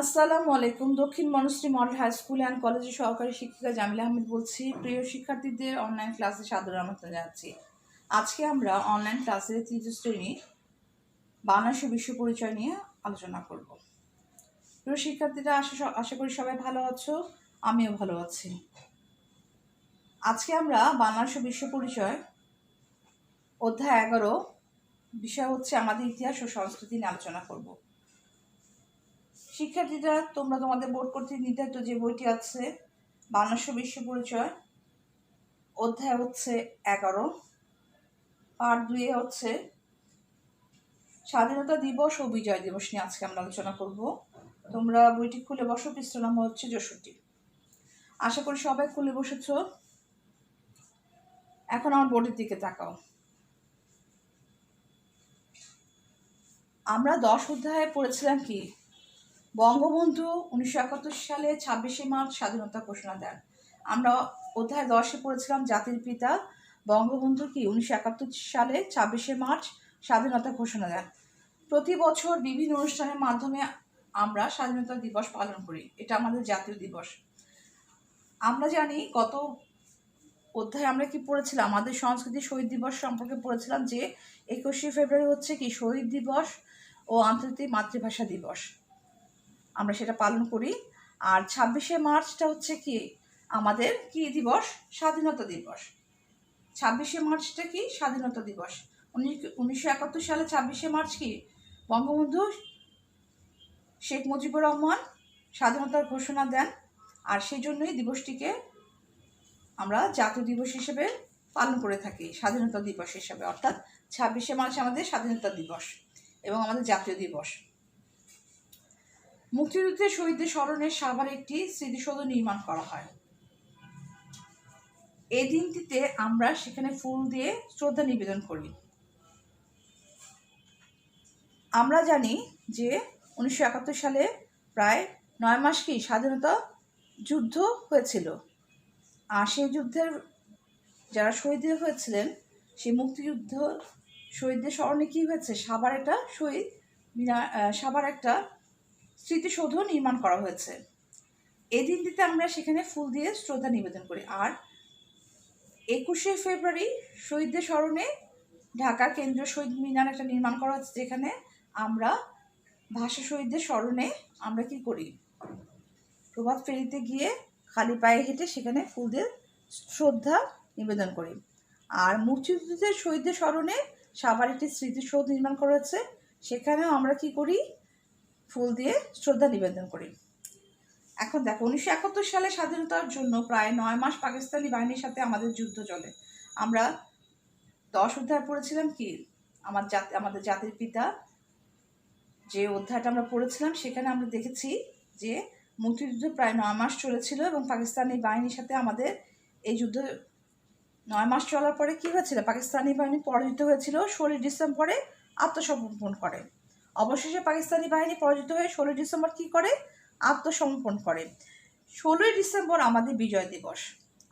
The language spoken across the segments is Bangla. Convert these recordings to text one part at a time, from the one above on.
আসসালামু আলাইকুম। দক্ষিণ Banasree model high school and কলেজের সহকারী শিক্ষিকা জামিলা আহমেদ বলছি। প্রিয় শিক্ষার্থীদের অনলাইন ক্লাসে সাদর আমন্ত্রণ জানাচ্ছি। আজকে আমরা অনলাইন ক্লাসে তৃতীয় শ্রেণী বাংলাদেশ বিশ্ব পরিচয় নিয়ে আলোচনা করব। প্রিয় শিক্ষার্থীরা আশা করি সবাই ভালো আছো, আমিও ভালো আছি। আজকে আমরা বাংলাদেশ বিশ্ব পরিচয় অধ্যায় 11 বিষয় হচ্ছে আমাদের ইতিহাস ও সংস্কৃতি নিয়ে আলোচনা করব। শিক্ষার্থীরা তোমরা তোমাদের বোর্ড কর্তৃক নির্ধারিত যে বইটি আছে বাংলাদেশ বিশ্ব পরিচয় অধ্যায় হচ্ছে 11, পার্ট 2 হচ্ছে স্বাধীনতা দিবস ও বিজয় দিবস নিয়ে আজকে আমরা আলোচনা করব। তোমরা বইটি খুলে বসো, পৃষ্ঠা নম্বর হচ্ছে 64। আশা করি সবাই খুলে বসেছ। এখন আমার বোর্ডের দিকে তাকাও। আমরা 10 অধ্যায়ে পড়েছিলাম কি বঙ্গবন্ধু 1971 সালে 26শে মার্চ স্বাধীনতা ঘোষণা দেন। আমরা অধ্যায় 10-এ পড়েছিলাম জাতির পিতা বঙ্গবন্ধু কি 1971 সালে 26শে মার্চ স্বাধীনতা ঘোষণা দেন। প্রতি বছর বিভিন্ন অনুষ্ঠানের মাধ্যমে আমরা স্বাধীনতা দিবস পালন করি, এটা আমাদের জাতীয় দিবস। আমরা জানি গত অধ্যায়ে আমরা কি পড়েছিলাম, আমাদের সংস্কৃতি শহীদ দিবস সম্পর্কে পড়েছিলাম যে 21শে ফেব্রুয়ারি হচ্ছে কি শহীদ দিবস ও আন্তর্জাতিক মাতৃভাষা দিবস, আমরা সেটা পালন করি। আর 26শে মার্চটা হচ্ছে কি আমাদের কি দিবস, স্বাধীনতা দিবস। 26শে মার্চটা কি স্বাধীনতা দিবস। 1971 সালে 26শে মার্চ কি বঙ্গবন্ধু শেখ মুজিবুর রহমান স্বাধীনতার ঘোষণা দেন, আর সেই জন্যই দিবসটিকে আমরা জাতীয় দিবস হিসেবে পালন করে থাকি, স্বাধীনতা দিবস হিসেবে। অর্থাৎ 26শে মার্চ আমাদের স্বাধীনতা দিবস এবং আমাদের জাতীয় দিবস। মুক্তিযুদ্ধের শহীদদের স্মরণে সাভারে একটি স্মৃতিসৌধ নির্মাণ করা হয়। এই দিনটিতে আমরা সেখানে ফুল দিয়ে শ্রদ্ধা নিবেদন করি। আমরা জানি যে 1971 সালে প্রায় 9 মাস কি স্বাধীনতা যুদ্ধ হয়েছিল, আর সেই যুদ্ধের যারা শহীদ হয়েছিলেন সেই মুক্তিযুদ্ধ শহীদদের স্মরণে কি হয়েছে সাভার একটা স্মৃতিসৌধ নির্মাণ করা হয়েছে। এই দিনটিতে আমরা সেখানে ফুল দিয়ে শ্রদ্ধা নিবেদন করি। আর 21শে ফেব্রুয়ারি শহীদদের স্মরণে ঢাকা কেন্দ্রীয় শহীদ মিনার একটা নির্মাণ করা হচ্ছে, যেখানে আমরা ভাষা শহীদদের স্মরণে আমরা কি করি, প্রভাত ফেরিতে গিয়ে খালি পায়ে হেঁটে সেখানে ফুল দিয়ে শ্রদ্ধা নিবেদন করি। আর মুক্তিযুদ্ধের শহীদদের স্মরণে সাভার একটি স্মৃতিসৌধ নির্মাণ করা হচ্ছে, সেখানেও আমরা কি করি, ফুল দিয়ে শ্রদ্ধা নিবেদন করি। এখন দেখো, 1971 সালে স্বাধীনতার জন্য প্রায় 9 মাস পাকিস্তানি বাহিনীর সাথে আমাদের যুদ্ধ চলে। আমরা 10 অধ্যায় পড়েছিলাম কি আমাদের জাতির পিতা, যে অধ্যায়টা আমরা পড়েছিলাম সেখানে আমরা দেখেছি যে মুক্তিযুদ্ধ প্রায় 9 মাস চলেছিল এবং পাকিস্তানি বাহিনীর সাথে আমাদের এই যুদ্ধ 9 মাস চলার পরে কি হয়েছিল, পাকিস্তানি বাহিনী পরাজিত হয়েছিল। 16 ডিসেম্বরে আত্মসমর্পণ করে। অবশেষে পাকিস্তানি বাহিনী পরাজিত হয়ে 16 ডিসেম্বর কি করে, আত্মসমর্পণ করে। 16 ডিসেম্বর আমাদের বিজয় দিবস।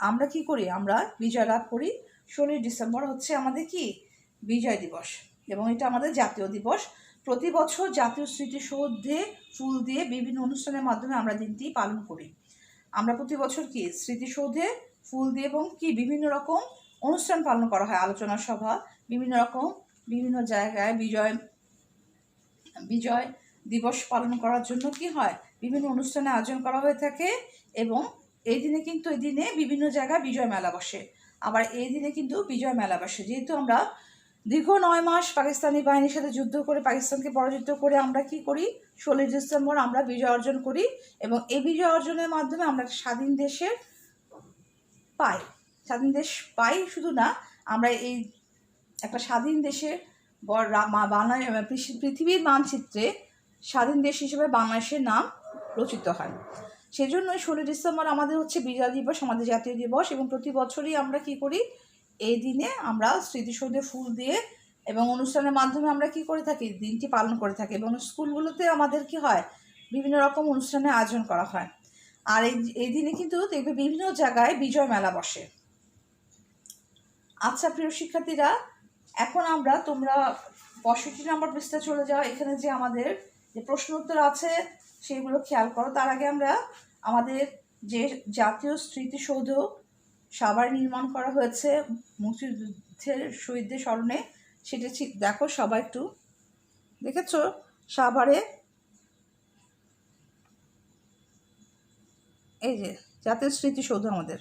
আমরা কি করি, আমরা বিজয় লাভ করি। 16 ডিসেম্বর হচ্ছে আমাদের কি বিজয় দিবস এবং এটা আমাদের জাতীয় দিবস। প্রতি বছর জাতীয় স্মৃতিসৌধে ফুল দিয়ে বিভিন্ন অনুষ্ঠানের মাধ্যমে আমরা দিনটি পালন করি। আমরা প্রতি বছর কি স্মৃতিসৌধে ফুল দিয়ে এবং কি বিভিন্ন রকম অনুষ্ঠান পালন করা হয়, আলোচনা সভা, বিভিন্ন জায়গায় বিজয় দিবস পালন করার জন্য কি হয়, বিভিন্ন অনুষ্ঠানে আয়োজন করা হয়ে থাকে। এবং এই দিনে বিভিন্ন জায়গায় বিজয় মেলা বসে। আবার এই দিনে কিন্তু বিজয় মেলা বসে, যেহেতু আমরা দীর্ঘ 9 মাস পাকিস্তানি বাহিনীর সাথে যুদ্ধ করে পাকিস্তানকে পরাজিত করে আমরা কি করি, 16 ডিসেম্বর আমরা বিজয় অর্জন করি এবং এই বিজয় অর্জনের মাধ্যমে আমরা স্বাধীন দেশ পাই। শুধু না, আমরা এই একটা স্বাধীন দেশের পৃথিবীর মানচিত্রে স্বাধীন দেশ হিসেবে বাংলাদেশের নাম রচিত হয়। সেজন্যই 16 ডিসেম্বর আমাদের হচ্ছে বিজয় দিবস, আমাদের জাতীয় দিবস। এবং প্রতি বছরই আমরা কি করি, এই দিনে আমরা স্মৃতিসৌধে ফুল দিয়ে এবং অনুষ্ঠানের মাধ্যমে আমরা কি করে থাকি, দিনটি পালন করে থাকি। এবং স্কুলগুলোতে আমাদের কি হয়, বিভিন্ন রকম অনুষ্ঠানের আয়োজন করা হয়। আর এই দিনে কিন্তু দেখবে বিভিন্ন জায়গায় বিজয় মেলা বসে। আচ্ছা প্রিয় শিক্ষার্থীরা, এখন তোমরা 65 নম্বর পৃষ্ঠায় চলে যাও। এখানে যে আমাদের যে প্রশ্ন উত্তর আছে সেগুলো খেয়াল করো। তার আগে আমরা আমাদের যে জাতীয় স্মৃতিসৌধ সাভারে নির্মাণ করা হয়েছে মুক্তিযুদ্ধের শহীদদের স্মরণে, সেটা দেখো সবাই একটু দেখেছো সাভারে, এই যে জাতীয় স্মৃতিসৌধ আমাদের,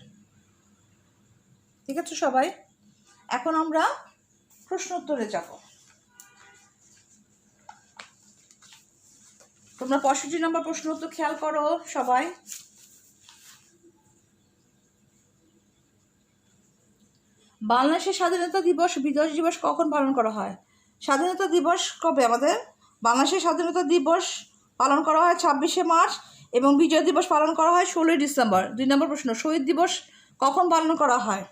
ঠিক আছে সবাই। এখন আমরা প্রশ্ন উত্তরে যাব। তোমরা 65 নম্বর প্রশ্ন উত্তর খেয়াল করো সবাই। বাংলাদেশের স্বাধীনতা দিবস বিজয় দিবস কখন পালন করা হয়? স্বাধীনতা দিবস কবে আমাদের? বাংলাদেশের স্বাধীনতা দিবস পালন করা হয় 26শে মার্চ এবং বিজয় দিবস পালন করা হয় 16ই ডিসেম্বর। 2 নম্বর প্রশ্ন, শহীদ দিবস কখন পালন করা হয়?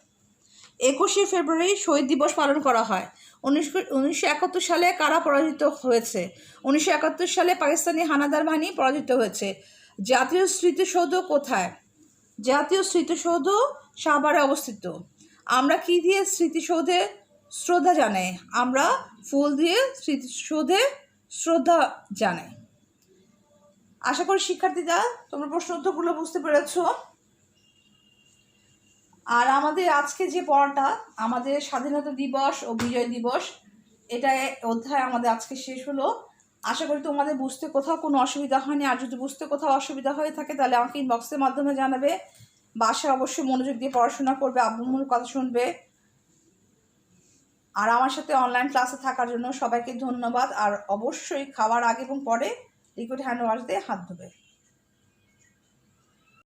21শে ফেব্রুয়ারি শহীদ দিবস পালন করা হয়। 1971 সালে কারা পরাজিত হয়েছে? 1971 সালে পাকিস্তানি হানাদার বাহিনী পরাজিত হয়েছে। জাতীয় স্মৃতিসৌধ কোথায়? জাতীয় স্মৃতিসৌধ সাভারে অবস্থিত। আমরা কি দিয়ে স্মৃতিসৌধে শ্রদ্ধা জানাই? আমরা ফুল দিয়ে স্মৃতিসৌধে শ্রদ্ধা জানাই। আশা করি শিক্ষার্থীরা তোমরা প্রশ্ন উত্তরগুলো বুঝতে পেরেছো। আর আমাদের আজকে যে পড়াটা, আমাদের স্বাধীনতা দিবস ও বিজয় দিবস, এটা অধ্যায় আমাদের আজকে শেষ হলো। আশা করি তোমাদের বুঝতে কোথাও কোনো অসুবিধা হয়নি। আর যদি বুঝতে কোথাও অসুবিধা হয়ে থাকে তাহলে আমাকে ইনবক্সের মাধ্যমে জানাবে। বাসায় অবশ্যই মনোযোগ দিয়ে পড়াশোনা করবে, আব্বুর কথা শুনবে। আর আমার সাথে অনলাইন ক্লাসে থাকার জন্য সবাইকে ধন্যবাদ। আর অবশ্যই খাওয়ার আগে এবং পরে লিকুইড হ্যান্ড ওয়াশ দিয়ে হাত ধোবে।